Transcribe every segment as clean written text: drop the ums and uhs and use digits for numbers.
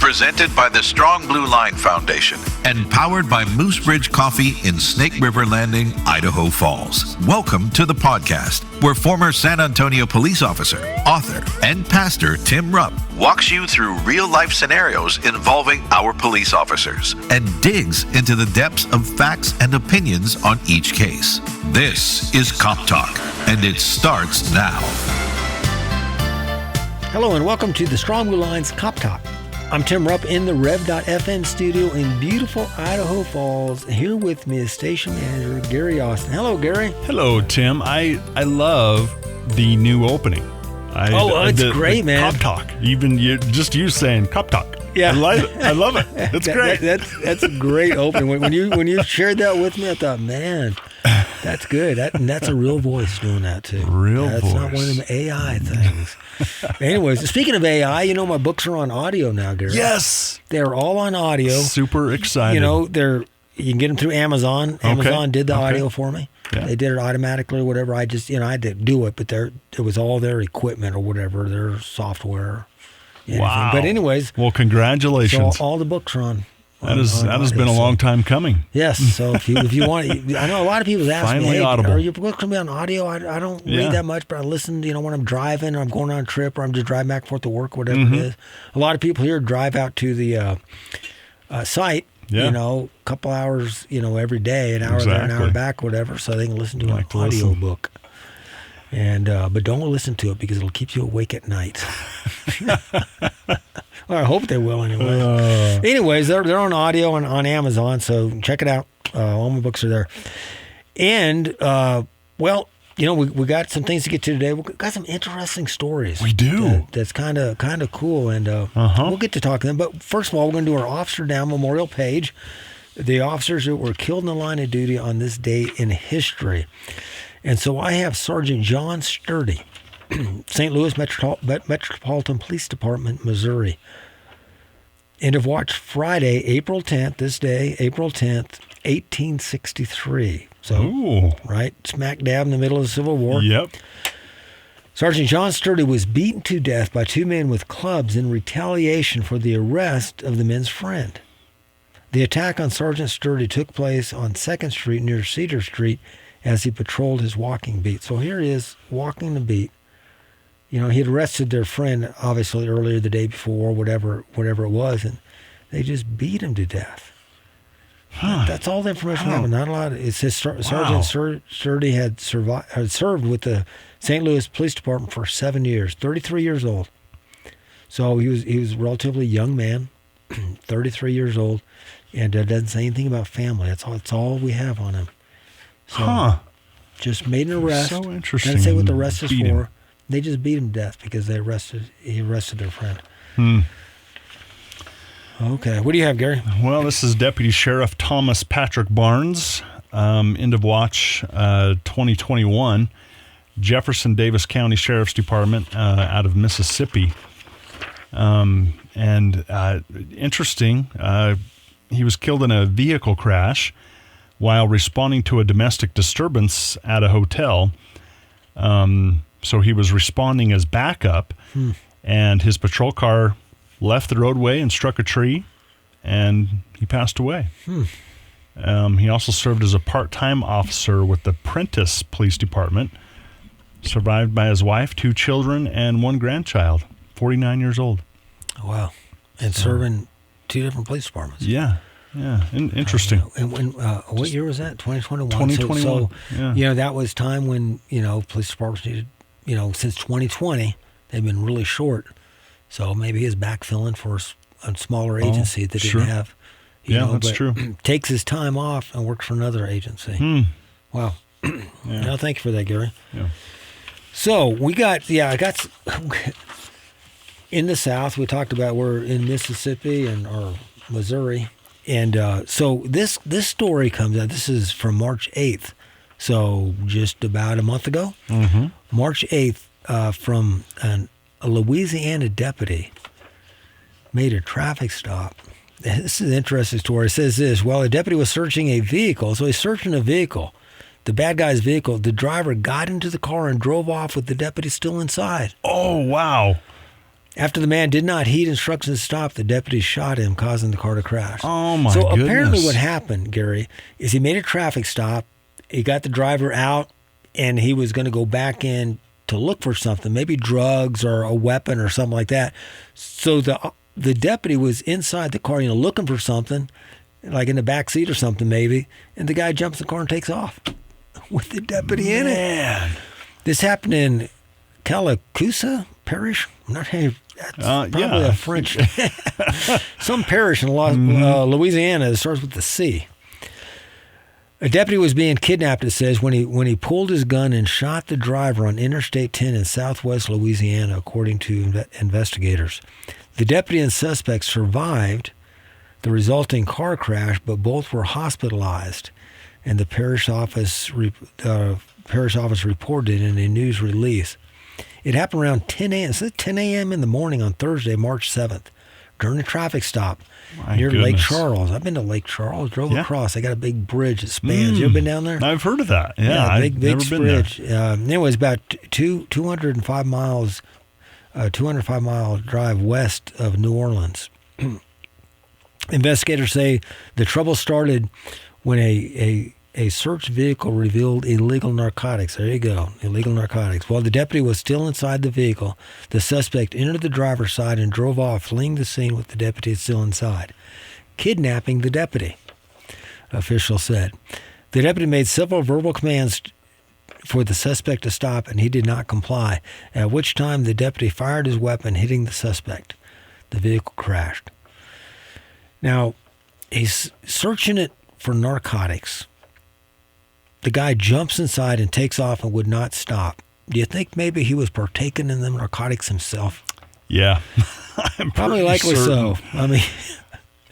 Presented by the Strong Blue Line Foundation and powered by Moose Ridge Coffee in Snake River Landing, Idaho Falls. Welcome to the podcast where former San Antonio police officer, author, and pastor Tim Rupp walks you through real-life scenarios involving our police officers and digs into the depths of facts and opinions on each case. This is Cop Talk, and it starts now. Hello and welcome to the Strong Blue Line's Cop Talk. I'm Tim Rupp in the Rev.FM studio in beautiful Idaho Falls. Here with me is station manager Gary Austin. Hello, Gary. Hello, Tim. I love the new opening. It's great, man. Cop Talk. Even you saying Cop Talk. Yeah, I love it. It's great. That's a great opening. When you shared that with me, I thought, man, that's good. That's a real voice doing that too. That's voice. Not one of them AI things. Anyways, speaking of AI, my books are on audio now, Gary. Yes, they're all on audio. Super excited. You can get them through Amazon. Amazon did the audio for me. Yeah. They did it automatically or whatever. I just, I had to do it, but it was all their equipment or whatever, their software. Wow. But anyways. Well, congratulations. So all the books are on. That has been a long time coming. Yes. So if you want, I know a lot of people ask me, hey, Audible. are your books going to be on audio? I don't read that much, but I listen, when I'm driving or I'm going on a trip or I'm just driving back and forth to work, whatever it is. A lot of people here drive out to the site, a couple hours, every day, an hour there, an hour back, whatever, so they can listen to an audio book. And but don't listen to it because it'll keep you awake at night. Well, I hope they will anyway. Anyways, they're on audio and on Amazon, so check it out. All my books are there. And we got some things to get to today. We've got some interesting stories. We do. That's kind of cool, and we'll get to talk to them. But first of all, we're going to do our Officer Down Memorial page. The officers that were killed in the line of duty on this day in history. And so I have Sergeant John Sturdy, St. Louis Metropolitan Police Department, Missouri. End of watch Friday, April 10th, this day, April 10th, 1863. So, right smack dab in the middle of the Civil War. Yep. Sergeant John Sturdy was beaten to death by two men with clubs in retaliation for the arrest of the men's friend. The attack on Sergeant Sturdy took place on 2nd Street near Cedar Street as he patrolled his walking beat. So here he is, walking the beat. He had arrested their friend, obviously, earlier the day before, whatever it was, and they just beat him to death. That's all the information we have. Not a lot. It says Sergeant Sturdy had served with the St. Louis Police Department for 7 years, 33 years old. So he was a relatively young man, 33 years old, and doesn't say anything about family. That's all we have on him. So, just made an arrest. So interesting. Doesn't say what the arrest is for. They just beat him to death because he arrested their friend. Okay, what do you have, Gary? Well, this is Deputy Sheriff Thomas Patrick Barnes, end of watch 2021, Jefferson Davis County Sheriff's Department out of Mississippi. Interesting, he was killed in a vehicle crash while responding to a domestic disturbance at a hotel. So he was responding as backup, and his patrol car left the roadway and struck a tree, and he passed away. He also served as a part-time officer with the Prentice Police Department, survived by his wife, 2 children, and 1 grandchild, 49 years old. Wow. And serving 2 different police departments. Yeah. Interesting. And when what year was that? 2021. 2021. So that was time when police departments needed. Since 2020, they've been really short. So maybe he's backfilling for a smaller agency that didn't have. That's true. Takes his time off and works for another agency. Wow. Thank you for that, Gary. Yeah. So we got I got in the South. We talked about we're in Mississippi or Missouri. And so this story comes out. This is from March 8th, so just about a month ago. March 8th, from a Louisiana deputy made a traffic stop. This is an interesting story. It says this: while a deputy was searching a vehicle, so he's searching a vehicle, the bad guy's vehicle, the driver got into the car and drove off with the deputy still inside. Oh, wow. After the man did not heed instructions to stop, the deputy shot him, causing the car to crash. Oh, my So goodness. apparently what happened, Gary, is he made a traffic stop. He got the driver out, and he was going to go back in to look for something, maybe drugs or a weapon or something like that. So the deputy was inside the car, looking for something, like in the back seat or something maybe, and the guy jumps in the car and takes off with the deputy in it. This happened in Calacusa Parish. I'm not sure. That's probably a French. Some parish in Louisiana that starts with the C. A deputy was being kidnapped, it says, when he pulled his gun and shot the driver on Interstate 10 in southwest Louisiana, according to investigators. The deputy and suspect survived the resulting car crash, but both were hospitalized, and the parish office reported in a news release. It happened around 10 a.m. It's 10 a.m. in the morning on Thursday, March 7th, during a traffic stop near Lake Charles. I've been to Lake Charles, drove across. They got a big bridge that spans. You ever been down there? I've heard of that. Yeah, big bridge. It was about 205 miles, 205-mile drive west of New Orleans. Investigators say the trouble started when a search vehicle revealed illegal narcotics. There you go, illegal narcotics. While the deputy was still inside the vehicle, the suspect entered the driver's side and drove off, fleeing the scene with the deputy still inside, kidnapping the deputy, officials said. The deputy made several verbal commands for the suspect to stop, and he did not comply, at which time the deputy fired his weapon, hitting the suspect. The vehicle crashed. Now, he's searching it for narcotics. The guy jumps inside and takes off and would not stop. Do you think maybe he was partaking in the narcotics himself? Yeah. Probably likely so. I mean,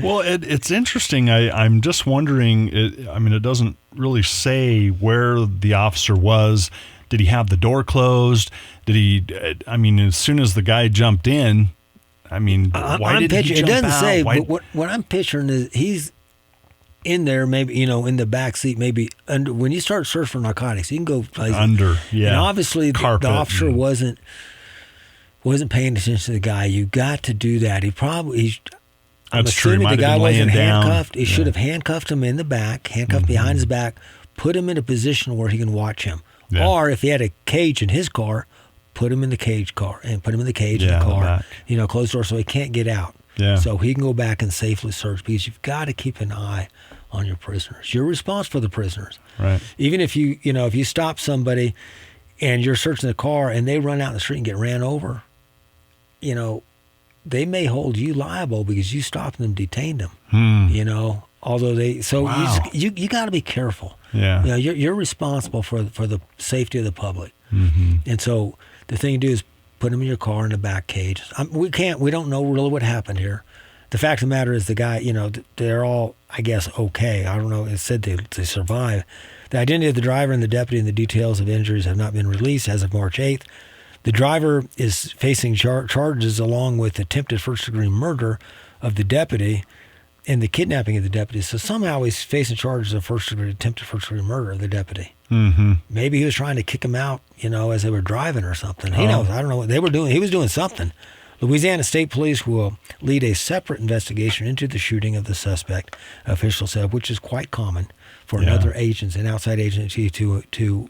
well, it's interesting. I'm just wondering, it doesn't really say where the officer was. Did he have the door closed? As soon as the guy jumped in, why did he jump out? It doesn't say, but what I'm picturing is he's in there, maybe, in the back seat, maybe under. When you start searching for narcotics, you can go places. Under, yeah. And obviously the officer wasn't paying attention to the guy. You got to do that. I'm assuming the guy wasn't handcuffed. He should have handcuffed him in the back, handcuffed behind his back, put him in a position where he can watch him. Yeah. Or if he had a cage in his car, put him in the cage car and put him in the cage in the car. Closed door so he can't get out. Yeah. So he can go back and safely search, because you've got to keep an eye on your prisoners. You're responsible for the prisoners. Right. Even if if you stop somebody and you're searching the car and they run out in the street and get ran over, they may hold you liable because you stopped them, detained them. Although you got to be careful. Yeah. You're responsible for the safety of the public. Mm-hmm. And so the thing to do is put them in your car in the back cage. We don't know really what happened here. The fact of the matter is the guy, they're all, I guess, okay. I don't know. It said they survived. The identity of the driver and the deputy and the details of injuries have not been released as of March 8th. The driver is facing charges along with attempted first-degree murder of the deputy and the kidnapping of the deputy. So somehow he's facing charges of attempted first-degree murder of the deputy. Mm-hmm. Maybe he was trying to kick him out, as they were driving or something. He knows. I don't know what they were doing. He was doing something. Louisiana State Police will lead a separate investigation into the shooting of the suspect, officials said, which is quite common for another agency, an outside agency, to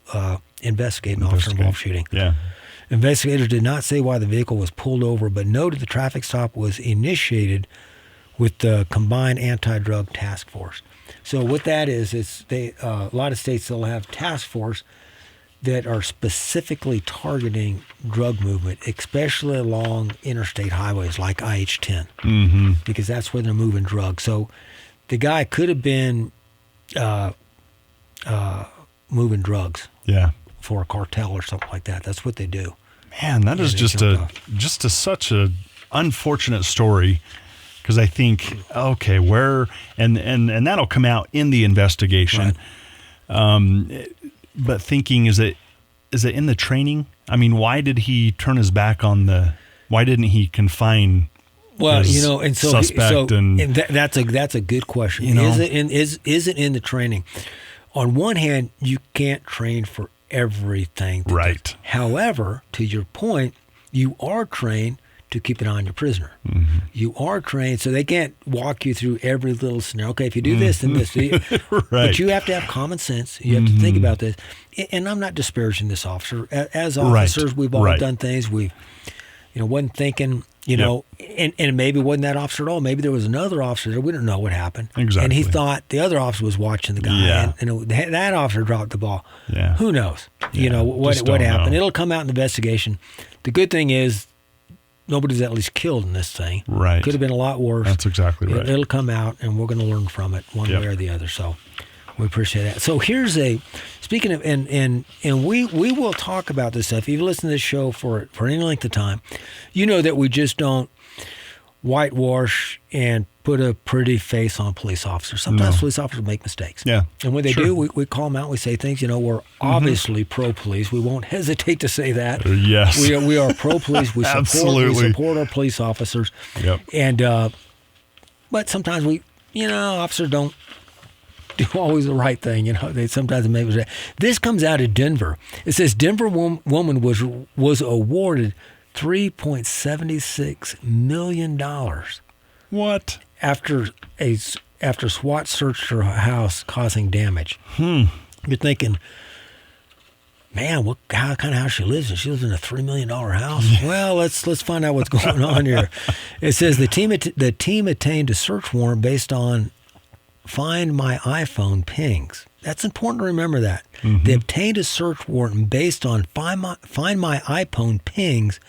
investigate an officer-involved shooting. Yeah. Investigators did not say why the vehicle was pulled over, but noted the traffic stop was initiated with the Combined Anti-Drug Task Force. So what that is a lot of states will have task force that are specifically targeting drug movement, especially along interstate highways like IH-10, because that's where they're moving drugs. So the guy could have been moving drugs for a cartel or something like that. That's what they do. Man, that is just such a unfortunate story, because I think, okay, where and that'll come out in the investigation. Right. But thinking, is it in the training? Why did he turn his back on why didn't he confine his suspect? That's a good question. Is it in the training? On one hand, you can't train for everything. Right. However, to your point, you are trained to keep an eye on your prisoner. Mm-hmm. You are trained, so they can't walk you through every little scenario. Okay, if you do this, then this. Right. But you have to have common sense. You have to think about this. And I'm not disparaging this officer. As officers, we've all done things. We've, wasn't thinking, and maybe it wasn't that officer at all. Maybe there was another officer there. We don't know what happened. Exactly. And he thought the other officer was watching the guy, and that officer dropped the ball. Yeah. Who knows? Yeah. What happened. Know. It'll come out in the investigation. The good thing is nobody's at least killed in this thing. Right. Could have been a lot worse. That's exactly right. It'll come out, and we're going to learn from it one way or the other. So we appreciate that. So here's speaking of, and we will talk about this stuff. If you listen to this show for any length of time, you know that we just don't whitewash and put a pretty face on police officers. Sometimes police officers make mistakes. Yeah. And when they do, we call them out. We say things, we're obviously pro-police. We won't hesitate to say that. Yes. We are pro-police. We support our police officers. Yep. And, but sometimes officers don't do always the right thing. They sometimes make mistakes. This comes out of Denver. It says Denver woman was awarded $3.76 million. What? After SWAT searched her house, causing damage. You're thinking, man, what kind of house she lives in? She lives in a $3 million house. Well, let's find out what's going on here. It says the team attained a search warrant based on Find My iPhone pings. That's important to remember that. They obtained a search warrant based on Find My iPhone pings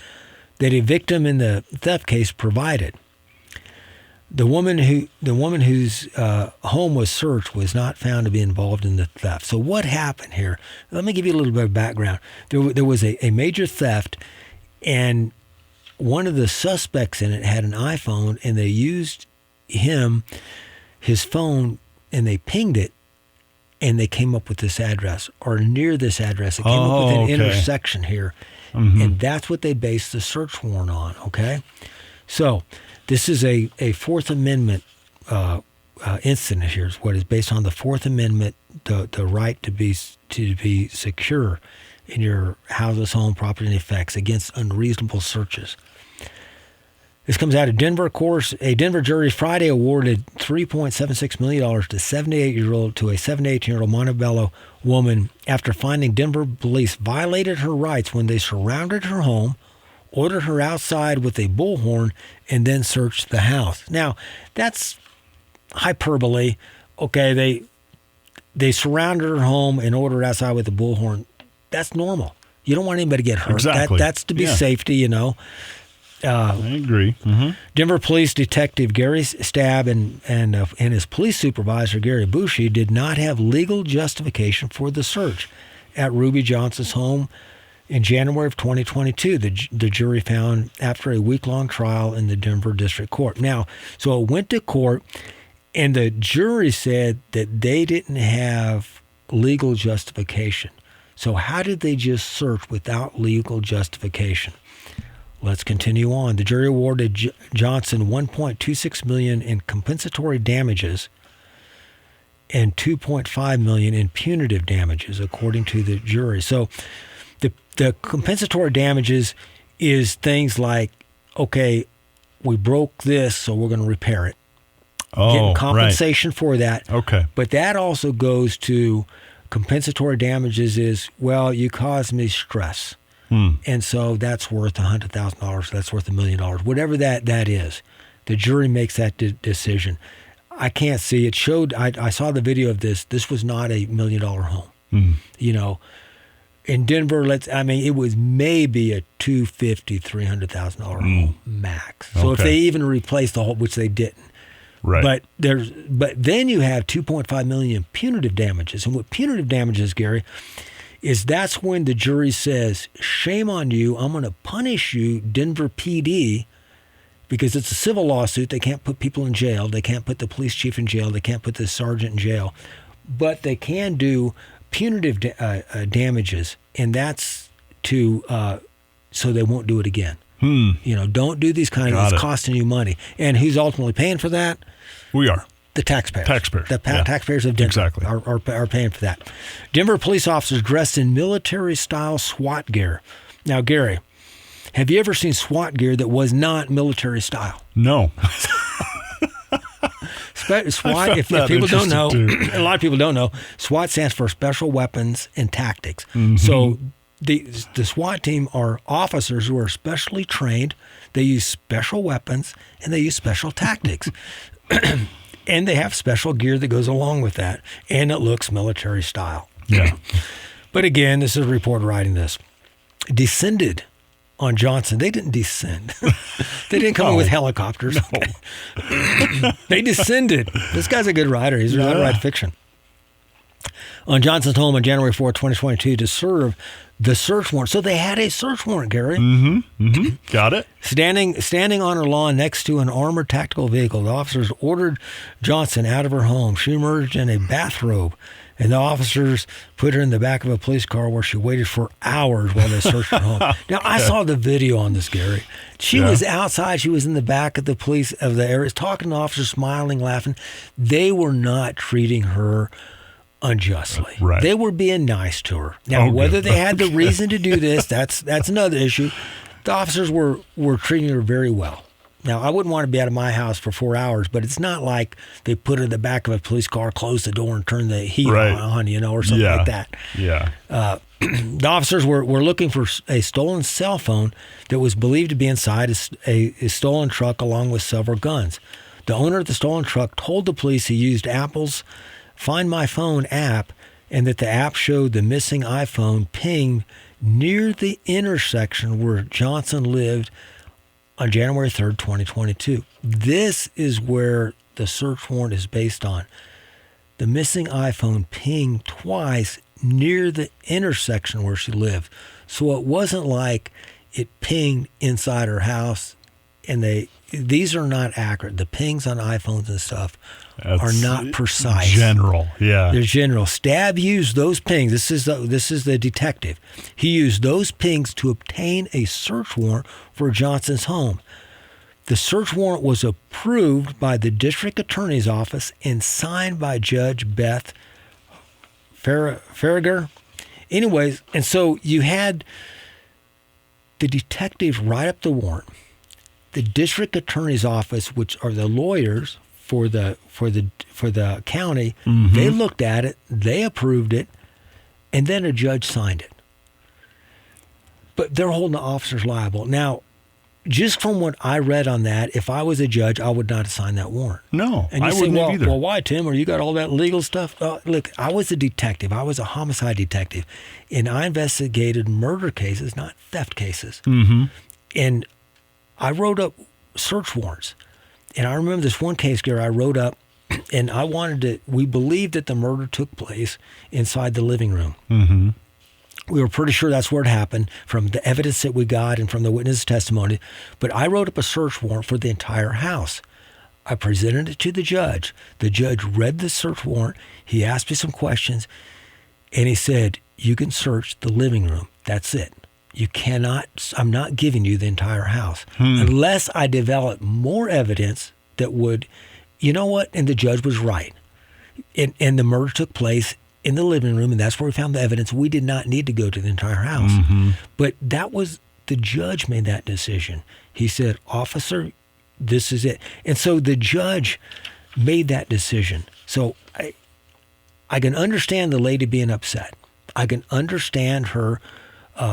that a victim in the theft case provided. The woman whose home was searched was not found to be involved in the theft. So what happened here? Let me give you a little bit of background. There was a major theft, and one of the suspects in it had an iPhone, and they used his phone, and they pinged it, and they came up with this address, or near this address. It came up with an intersection here, and that's what they based the search warrant on, okay? So this is a Fourth Amendment incident here. Is what is based on the Fourth Amendment, the right to be secure in your houses, home, property, and effects against unreasonable searches. This comes out of Denver. Of course, a Denver jury Friday awarded $3.76 million to a 78-year-old Montebello woman after finding Denver police violated her rights when they surrounded her home, ordered her outside with a bullhorn, and then searched the house. Now, that's hyperbole. Okay, they surrounded her home and ordered her outside with a bullhorn. That's normal. You don't want anybody to get hurt. Exactly. That's to be safety, I agree. Denver Police Detective Gary Stabb and his police supervisor, Gary Bushy, did not have legal justification for the search at Ruby Johnson's home in January of 2022, the jury found after a week-long trial in the Denver District Court. Now, so it went to court, and the jury said that they didn't have legal justification. So how did they just search without legal justification? Let's continue on. The jury awarded Johnson $1.26 million in compensatory damages and $2.5 million in punitive damages, according to the jury. So the compensatory damages is things like, okay, we broke this, so we're going to repair it. Getting compensation for that. Okay. But that also goes to compensatory damages is, well, you caused me stress. And so that's worth $100,000. That's worth $1 million. Whatever that is, the jury makes that decision. I can't see. It showed. I saw the video of this. This was not a $1 million home. In Denver, it was maybe a $250,000, $300,000 home max. So if they even replaced the whole, which they didn't. Right. But then you have $2.5 million in punitive damages. And what punitive damages, Gary, is that's when the jury says, shame on you, I'm going to punish you, Denver PD, because it's a civil lawsuit. They can't put people in jail. They can't put the police chief in jail. They can't put the sergeant in jail. But they can do punitive damages, and that's to so they won't do it again. Don't do these kind of, it's costing you money. And who's ultimately paying for that? We are. The taxpayers. The taxpayers of Denver are paying for that. Denver police officers dressed in military-style SWAT gear. Now, Gary, Have you ever seen SWAT gear that was not military style? No. SWAT, if people don't know, a lot of people don't know, SWAT stands for Special Weapons and Tactics. Mm-hmm. So the SWAT team are officers who are specially trained. They use special weapons and they use special tactics. And they have special gear that goes along with that. And it looks military style. Yeah. But again, this is a reporter writing this. Descended on Johnson. They didn't descend. They didn't come in with helicopters. No. They descended. This guy's a good writer. He's allowed to write fiction. On Johnson's home on January 4, 2022 to serve the search warrant. So they had a search warrant, Gary. Mm-hmm. Mm-hmm. Got it. Standing on her lawn next to an armored tactical vehicle, the officers ordered Johnson out of her home. She emerged in a bathrobe, and the officers put her in the back of a police car where she waited for hours while they searched her home. Now, I saw the video on this, Gary. She was outside. She was in the back of the areas, talking to officers, smiling, laughing. They were not treating her unjustly. Right. They were being nice to her. Now, whether they had the reason to do this, that's another issue. The officers were treating her very well. Now, I wouldn't want to be out of my house for 4 hours, but it's not like they put her in the back of a police car, close the door, and turn the heat on, or something like that. Yeah. The officers were looking for a stolen cell phone that was believed to be inside a stolen truck along with several guns. The owner of the stolen truck told the police he used Apple's Find My Phone app and that the app showed the missing iPhone pinged near the intersection where Johnson lived on January 3rd, 2022. This is where the search warrant is based on. The missing iPhone pinged twice near the intersection where she lived. So it wasn't like it pinged inside her house, and these are not accurate. The pings on iPhones and stuff are not precise. General, yeah. They're general. Stab used those pings. This is the detective. He used those pings to obtain a search warrant for Johnson's home. The search warrant was approved by the district attorney's office and signed by Judge Beth Farragher. Anyways, and so you had the detective write up the warrant. The district attorney's office, which are the lawyers for the county, they looked at it, they approved it, and then a judge signed it. But they're holding the officers liable. Now, just from what I read on that, if I was a judge, I would not have signed that warrant. No, and you I say, wouldn't have either. Well, why, Tim? Or you got all that legal stuff? Look, I was a detective. I was a homicide detective, and I investigated murder cases, not theft cases. Mm-hmm. And I wrote up search warrants. And I remember this one case, Gary, I wrote up, and we believed that the murder took place inside the living room. Mm-hmm. We were pretty sure that's where it happened from the evidence that we got and from the witness testimony. But I wrote up a search warrant for the entire house. I presented it to the judge. The judge read the search warrant. He asked me some questions, and he said, you can search the living room. That's it. You cannot, I'm not giving you the entire house unless I develop more evidence that would, you know what? And the judge was right. And the murder took place in the living room, and that's where we found the evidence. We did not need to go to the entire house. Mm-hmm. But that was, the judge made that decision. He said, officer, this is it. And so the judge made that decision. So I can understand the lady being upset. I can understand her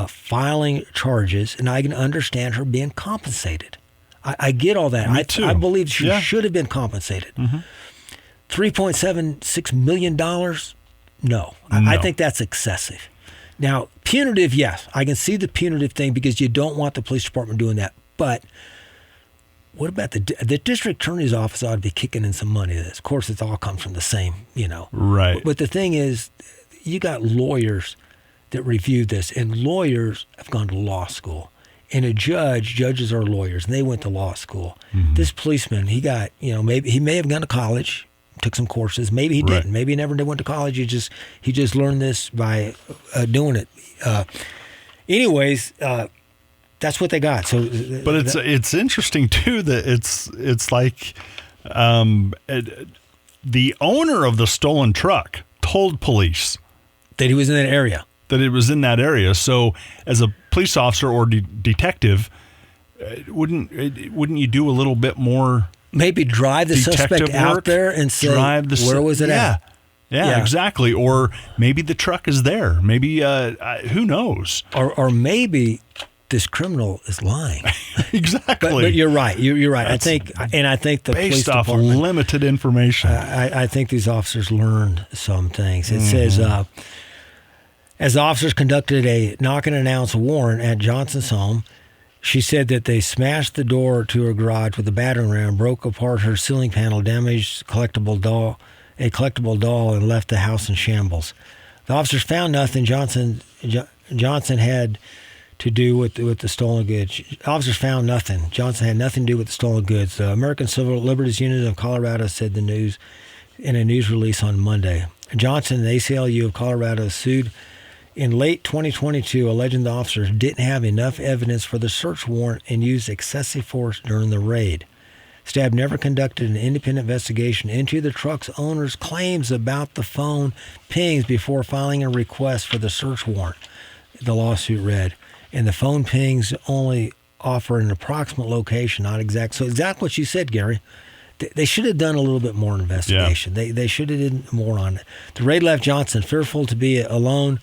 filing charges, and I can understand her being compensated. I get all that. Me too. I believe she should have been compensated. Mm-hmm. $3.76 million? No. I think that's excessive. Now, punitive, yes. I can see the punitive thing because you don't want the police department doing that. But what about the district attorney's office ought to be kicking in some money to this. Of course, it all comes from the same, Right. But the thing is, you got lawyers that reviewed this, and lawyers have gone to law school. And judges are lawyers, and they went to law school. Mm-hmm. This policeman, he got, maybe he may have gone to college, took some courses. Maybe he didn't. Maybe he never went to college. He just learned this by doing it. Anyways, that's what they got. So, but it's interesting too that it's like the owner of the stolen truck told police that he was in that area. that it was in that area. So as a police officer or detective, wouldn't you do a little bit more? Maybe drive the suspect out there and say, where was it at? Yeah, exactly. Or maybe the truck is there. Maybe, who knows? Or maybe this criminal is lying. Exactly. But you're right. You're right. I think the police department, based off limited information. I think these officers learned some things. It says, as officers conducted a knock-and-announce warrant at Johnson's home, she said that they smashed the door to her garage with a battering ram, broke apart her ceiling panel, damaged a collectible doll, and left the house in shambles. The officers found nothing Johnson had to do with the stolen goods. Officers found nothing. Johnson had nothing to do with the stolen goods. The American Civil Liberties Union of Colorado said the news in a news release on Monday. Johnson and the ACLU of Colorado sued in late 2022, alleging the officers didn't have enough evidence for the search warrant and used excessive force during the raid. Staff never conducted an independent investigation into the truck's owner's claims about the phone pings before filing a request for the search warrant, the lawsuit read. And the phone pings only offer an approximate location, not exact. So exactly what you said, Gary. They should have done a little bit more investigation. Yeah. They should have done more on it. The raid left Johnson fearful to be alone.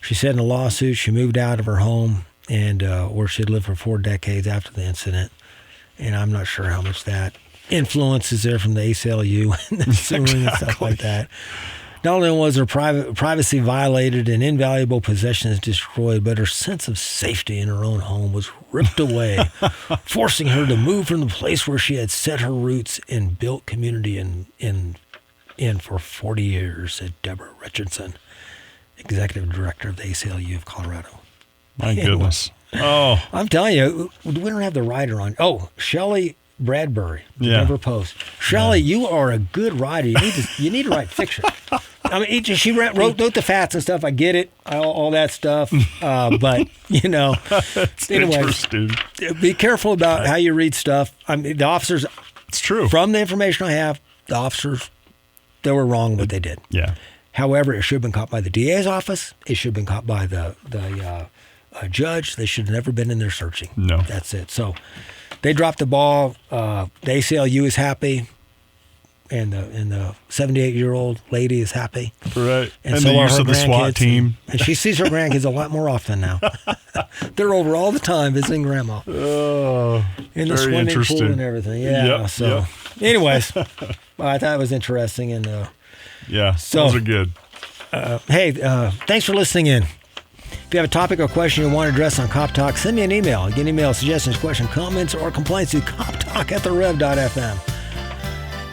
She said in a lawsuit she moved out of her home and where she had lived for 4 decades after the incident. And I'm not sure how much that influence is there from the ACLU and suing and stuff like that. Not only was her privacy violated and invaluable possessions destroyed, but her sense of safety in her own home was ripped away, forcing her to move from the place where she had set her roots and built community in for 40 years, said Deborah Richardson, executive director of the ACLU of Colorado. My goodness. Oh, I'm telling you, we don't have the writer on. Oh, Shelly Bradbury, Denver Post. Shelly, you are a good writer. You need to write fiction. I mean, she wrote the facts and stuff. I get it, all that stuff. But anyways, be careful about how you read stuff. I mean, the officers. It's true. From the information I have, the officers, they were wrong in what they did. Yeah. However, it should have been caught by the DA's office. It should have been caught by the judge. They should have never been in there searching. No. That's it. So they dropped the ball. The ACLU is happy, and the 78-year-old lady is happy. Right. And so the use of the SWAT team. And she sees her grandkids a lot more often now. They're over all the time visiting grandma. Oh, in the swimming pool and everything. Yeah. Anyways, I thought it was interesting. And those are good. Hey, thanks for listening in. If you have a topic or question you want to address on Cop Talk, send me an email. You can email suggestions, questions, comments, or complaints to coptalk@therev.fm.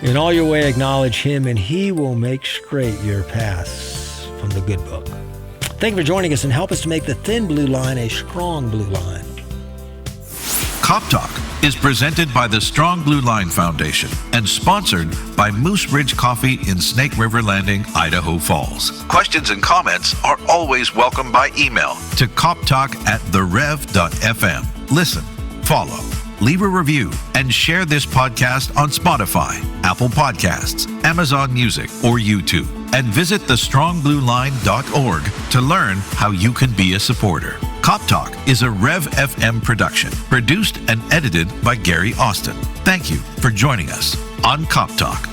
In all your way, acknowledge him, and he will make straight your paths from the good book. Thank you for joining us, and help us to make the thin blue line a strong blue line. Cop Talk is presented by the Strong Blue Line Foundation and sponsored by Moose Ridge Coffee in Snake River Landing, Idaho Falls. Questions and comments are always welcome by email to coptalk@therev.fm. Listen, follow, leave a review, and share this podcast on Spotify, Apple Podcasts, Amazon Music, or YouTube. And visit thestrongblueline.org to learn how you can be a supporter. Cop Talk is a Rev FM production, produced and edited by Gary Austin. Thank you for joining us on Cop Talk.